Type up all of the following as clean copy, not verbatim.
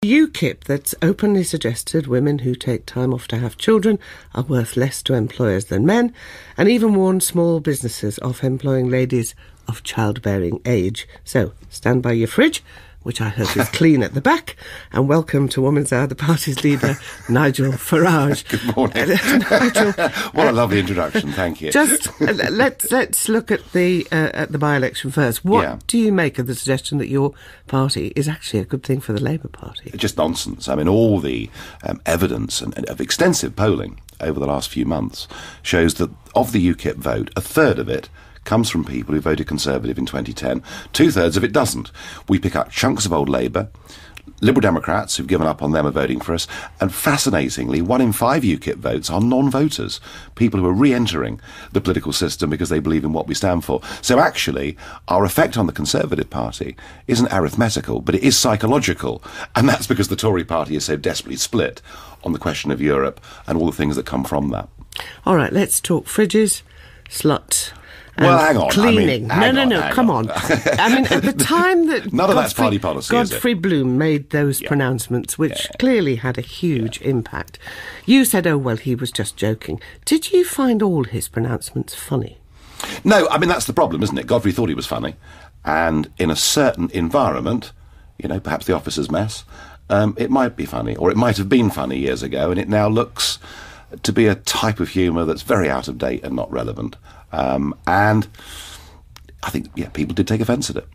UKIP that's openly suggested women who take time off to have children are worth less to employers than men, and even warned small businesses off employing ladies of childbearing age. So, stand by your fridge, which I hope is clean at the back, and welcome to Woman's Hour, the party's leader, Nigel Farage. Good morning. Nigel, what a lovely introduction, thank you. Just let's look at the by-election first. What do you make of the suggestion that your party is actually a good thing for the Labour Party? Just nonsense. I mean, all the evidence and of extensive polling over the last few months shows that of the UKIP vote, a third of it comes from people who voted Conservative in 2010. Two-thirds of it doesn't. We pick up chunks of old Labour. Liberal Democrats who've given up on them are voting for us. And fascinatingly, 1 in 5 UKIP votes are non-voters, people who are re-entering the political system because they believe in what we stand for. So actually, our effect on the Conservative Party isn't arithmetical, but it is psychological. And that's because the Tory party is so desperately split on the question of Europe and all the things that come from that. All right, let's talk fridges, sluts. Well, hang on. Cleaning. Come on. I mean, at the time that none of that's party policy, Godfrey Bloom made those pronouncements, which clearly had a huge impact, you said, oh, well, he was just joking. Did you find all his pronouncements funny? No, I mean, that's the problem, isn't it? Godfrey thought he was funny, and in a certain environment, you know, perhaps the officer's mess, it might be funny, or it might have been funny years ago, and it now looks to be a type of humour that's very out of date and not relevant. And I think, people did take offence at it.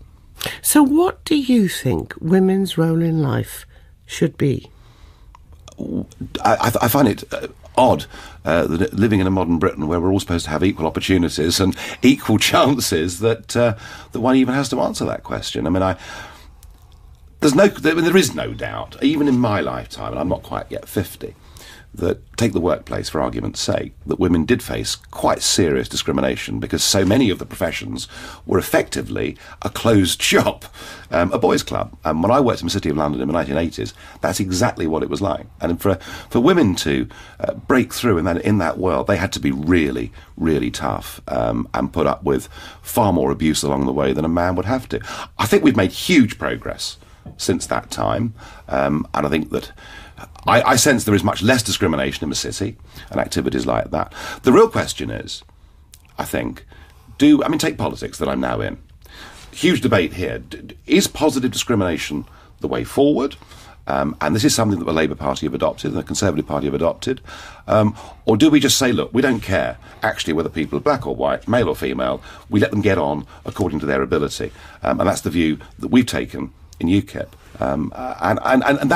So what do you think women's role in life should be? I find it odd that living in a modern Britain where we're all supposed to have equal opportunities and equal chances that one even has to answer that question. I mean, there is no doubt, even in my lifetime, and I'm not quite yet 50, that, take the workplace for argument's sake, that women did face quite serious discrimination because so many of the professions were effectively a closed shop, a boys' club. And when I worked in the City of London in the 1980s, that's exactly what it was like. And for women to break through in that world, they had to be really, really tough and put up with far more abuse along the way than a man would have to. I think we've made huge progress since that time, and I think that I sense there is much less discrimination in the city and activities like that. The real question is, I think, take politics that I'm now in. Huge debate here. Is positive discrimination the way forward? And this is something that the Labour Party have adopted and the Conservative Party have adopted. Or do we just say, look, we don't care actually whether people are black or white, male or female, we let them get on according to their ability. And that's the view that we've taken in UKIP. And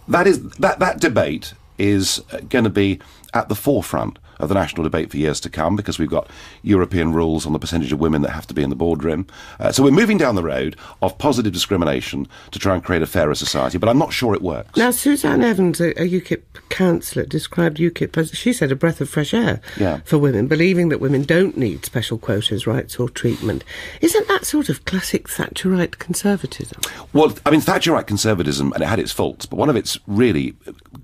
that debate is going to be at the forefront of the national debate for years to come because we've got European rules on the percentage of women that have to be in the boardroom. So we're moving down the road of positive discrimination to try and create a fairer society, but I'm not sure it works. Now, Suzanne Evans, a UKIP councillor, described UKIP as, she said, a breath of fresh air for women, believing that women don't need special quotas, rights or treatment. Isn't that sort of classic Thatcherite conservatism? Well, I mean, Thatcherite conservatism, and it had its faults, but one of its really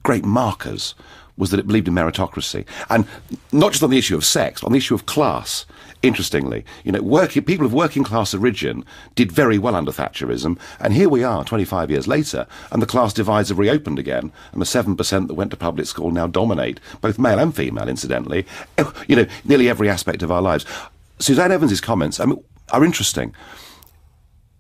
great markers was that it believed in meritocracy. And not just on the issue of sex, but on the issue of class. Interestingly, you know, people of working class origin did very well under Thatcherism, and here we are 25 years later, and the class divides have reopened again, and the 7% that went to public school now dominate, both male and female, incidentally, you know, nearly every aspect of our lives. Suzanne Evans' comments, are interesting.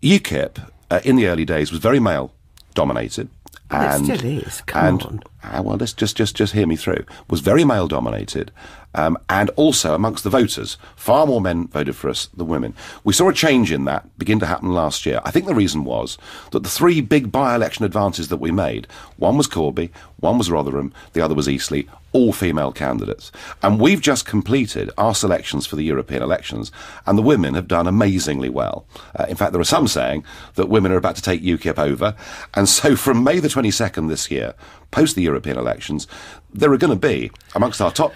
UKIP, in the early days, was very male-dominated. And it still is. Come on. Well, let's just hear me through. Was very male-dominated, and also amongst the voters, far more men voted for us than women. We saw a change in that begin to happen last year. I think the reason was that the 3 big by-election advances that we made, one was Corby, one was Rotherham, the other was Eastleigh, all female candidates. And we've just completed our selections for the European elections, and the women have done amazingly well. In fact, there are some saying that women are about to take UKIP over, and so from May the 22nd this year, post the European elections, there are going to be, amongst our top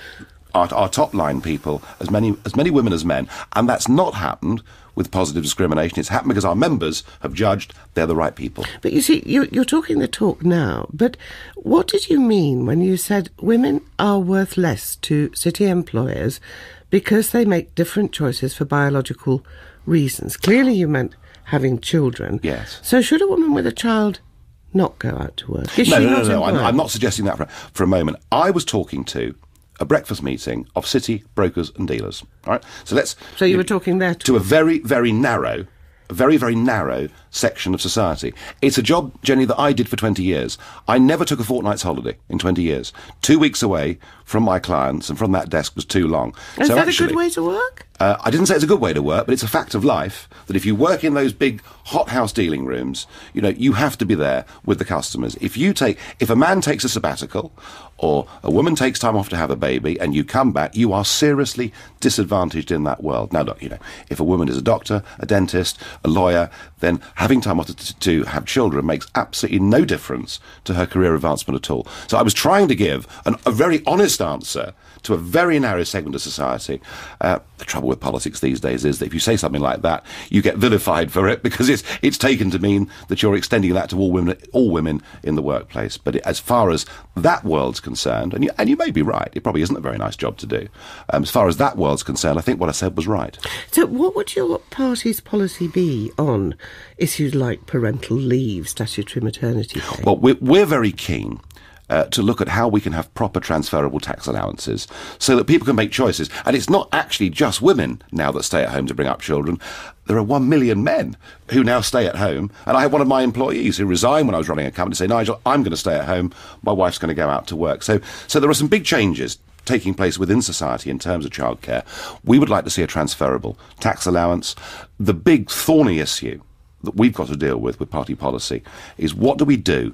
line people, as many women as men, and that's not happened with positive discrimination. It's happened because our members have judged they're the right people. But you see, you're talking the talk now, but what did you mean when you said women are worth less to city employers because they make different choices for biological reasons? Clearly you meant having children. Yes. So should a woman with a child not go out to work? Is No, she no, no, not no. employed? I'm not suggesting that for a moment. I was talking to a breakfast meeting of city brokers and dealers. All right, So you were talking there to a very, very narrow section of society. It's a job, Jenny, that I did for 20 years. I never took a fortnight's holiday in 20 years. 2 weeks away from my clients and from that desk was too long. Is that a good way to work? I didn't say it's a good way to work, but it's a fact of life that if you work in those big hothouse dealing rooms, you have to be there with the customers. If a man takes a sabbatical or a woman takes time off to have a baby and you come back, you are seriously disadvantaged in that world. Now, look, if a woman is a doctor, a dentist, a lawyer, then having time off to have children makes absolutely no difference to her career advancement at all. So I was trying to give a very honest answer to a very narrow segment of society. The trouble with politics these days is that if you say something like that, you get vilified for it because it's taken to mean that you're extending that to all women in the workplace. But as far as that world's concerned, and you may be right, it probably isn't a very nice job to do. As far as that world's concerned, I think what I said was right. So what would your party's policy be on issues like parental leave, statutory maternity pay? Well, we're very keen to look at how we can have proper transferable tax allowances so that people can make choices. And it's not actually just women now that stay at home to bring up children. There are 1 million men who now stay at home. And I had one of my employees who resigned when I was running a company say, Nigel, I'm going to stay at home. My wife's going to go out to work. So there are some big changes taking place within society in terms of childcare. We would like to see a transferable tax allowance. The big thorny issue that we've got to deal with party policy is what do we do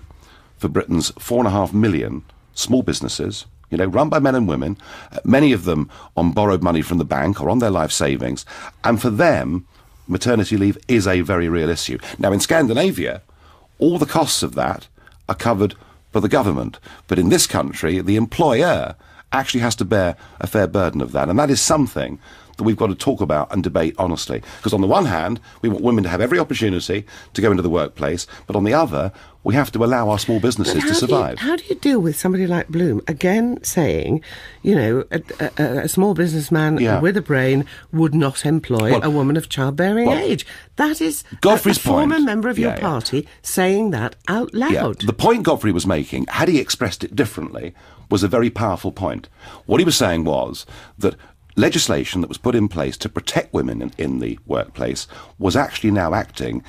for Britain's 4.5 million small businesses, run by men and women, many of them on borrowed money from the bank or on their life savings, and for them, maternity leave is a very real issue. Now, in Scandinavia, all the costs of that are covered by the government, but in this country, the employer actually has to bear a fair burden of that, and that is something that we've got to talk about and debate honestly. Because on the one hand, we want women to have every opportunity to go into the workplace, but on the other, we have to allow our small businesses to survive. How do you deal with somebody like Bloom, again saying, a small businessman with a brain would not employ a woman of childbearing age? That is Godfrey's a former point, member of your party saying that out loud. Yeah. The point Godfrey was making, had he expressed it differently, was a very powerful point. What he was saying was that legislation that was put in place to protect women in the workplace was actually now acting,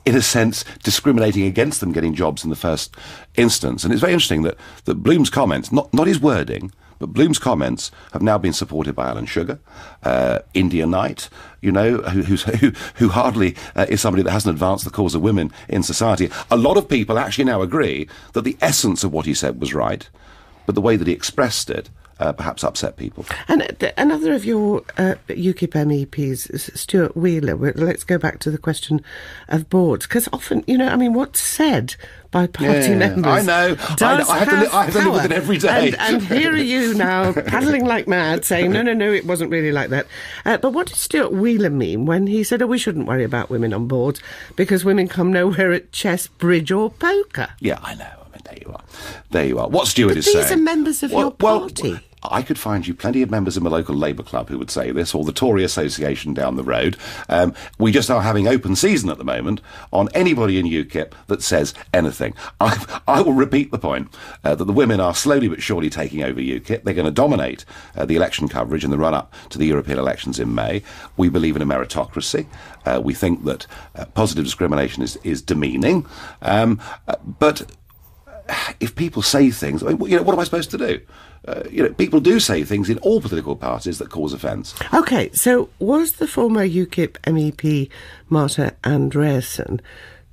in a sense, discriminating against them getting jobs in the first instance. And it's very interesting that Bloom's comments, not his wording, but Bloom's comments have now been supported by Alan Sugar, India Knight, who hardly is somebody that hasn't advanced the cause of women in society. A lot of people actually now agree that the essence of what he said was right, but the way that he expressed it perhaps upset people. And another of your UKIP MEPs, Stuart Wheeler, let's go back to the question of boards, because often, what's said by party members. I know. I have to live with it every day. And here are you now, paddling like mad, saying, no, it wasn't really like that. But what did Stuart Wheeler mean when he said, we shouldn't worry about women on boards because women come nowhere at chess, bridge or poker? Yeah, I know. There you are. What Stuart is saying. These are members of your party. I could find you plenty of members in my local Labour club who would say this, or the Tory Association down the road. We just are having open season at the moment on anybody in UKIP that says anything. I will repeat the point that the women are slowly but surely taking over UKIP. They're going to dominate the election coverage in the run-up to the European elections in May. We believe in a meritocracy. We think that positive discrimination is demeaning. But if people say things, what am I supposed to do? People do say things in all political parties that cause offence. OK, so was the former UKIP MEP Marta Andreasen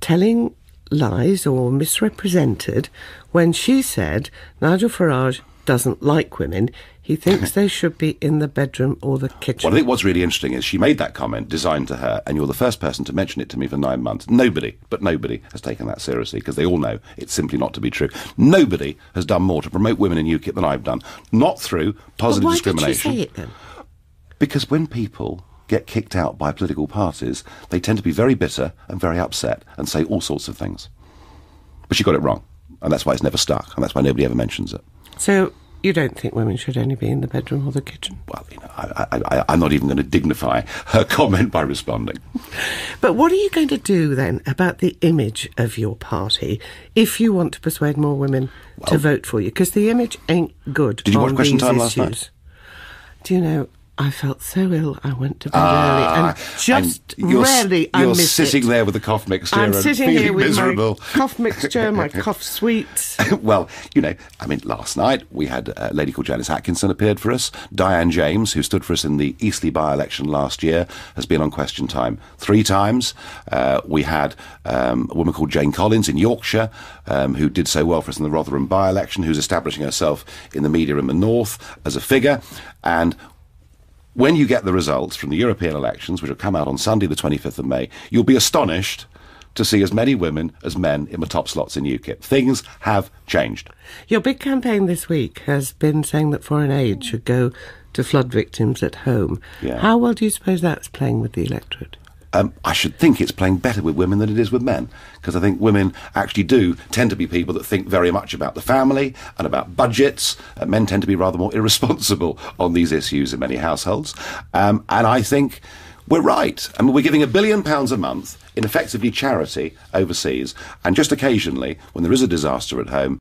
telling lies or misrepresented when she said Nigel Farage doesn't like women, he thinks they should be in the bedroom or the kitchen? Well, I think what's really interesting is she made that comment designed to her, and you're the first person to mention it to me for 9 months. Nobody has taken that seriously, because they all know it's simply not to be true. Nobody has done more to promote women in UKIP than I've done, not through positive discrimination. Why did she say it then? Because when people get kicked out by political parties, they tend to be very bitter and very upset and say all sorts of things. But she got it wrong, and that's why it's never stuck, and that's why nobody ever mentions it. So You don't think women should only be in the bedroom or the kitchen? Well, I'm not even going to dignify her comment by responding. But what are you going to do then about the image of your party if you want to persuade more women to vote for you? Because the image ain't good. Did you watch Question Time last night? Do you know, I felt so ill I went to bed early and just rarely I missed it. You're sitting there with the cough mixture and sitting here with miserable. my cough mixture, my cough sweets. Well, last night we had a lady called Janice Atkinson appeared for us. Diane James, who stood for us in the Eastleigh by-election last year, has been on Question Time 3 times. We had a woman called Jane Collins in Yorkshire, who did so well for us in the Rotherham by-election, who's establishing herself in the media in the north as a figure. And when you get the results from the European elections, which will come out on Sunday the 25th of May, you'll be astonished to see as many women as men in the top slots in UKIP. Things have changed. Your big campaign this week has been saying that foreign aid should go to flood victims at home. Yeah. How well do you suppose that's playing with the electorate? I should think it's playing better with women than it is with men, because I think women actually do tend to be people that think very much about the family and about budgets. Men tend to be rather more irresponsible on these issues in many households. And I think we're right. I mean, we're giving £1 billion a month in effectively charity overseas, and just occasionally, when there is a disaster at home,